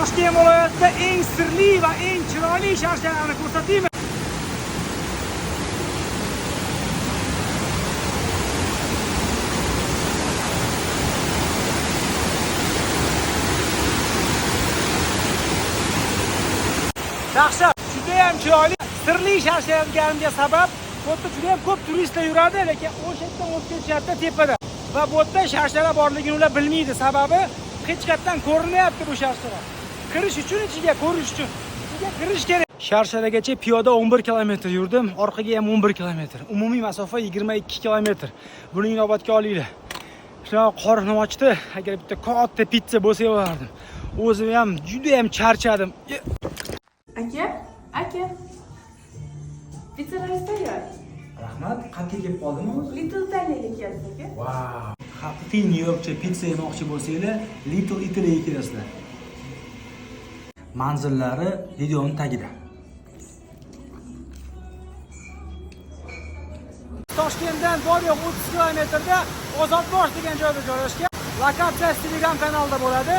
Toshkent viloyatida eng sirli va eng chiroyli sharshalarni ko'rsataymi. Dahshat, juda ham chiroyli, sirli sharshalarga sabab bu yerda juda ham ko'p turistlar yuradi, lekin o'sha yerdan o'tib ketishyapti tepada. Va bu yerda sharshalar borligini ular bilmaydi, sababi hech qayerdan ko'rinmayapti bu sharshalar. Kirish uchun ichiga ko'rish uchun ichiga kirish kerak. Sharsharagacha piyoda 11 kilometr yurdim, orqaga ham 11 kilometr. Umumiy masofa 22 kilometr. Buni inobatga olinglar. Shunaqa qornim ochdi, agar bitta katta pizza bo'lsa bo'lardim. O'zim ham juda ham charchadim. Aka. Pizzalar tayyor. Rahmat, qat'iy kelib qoldimi o'zi? Little Italy'ga keldik aka. Wow! Haqiqiy Nyu-Yorkcha pizza yemoqchi bo'lsanglar, Little Italy'ga kelasizlar. Manzillari videoning tagida. Toshkentdan bor-yo'q 30 kilometrda Ozodbosh degan joyda joylashgan. Lokatsiyasi Telegram kanalida bo'ladi.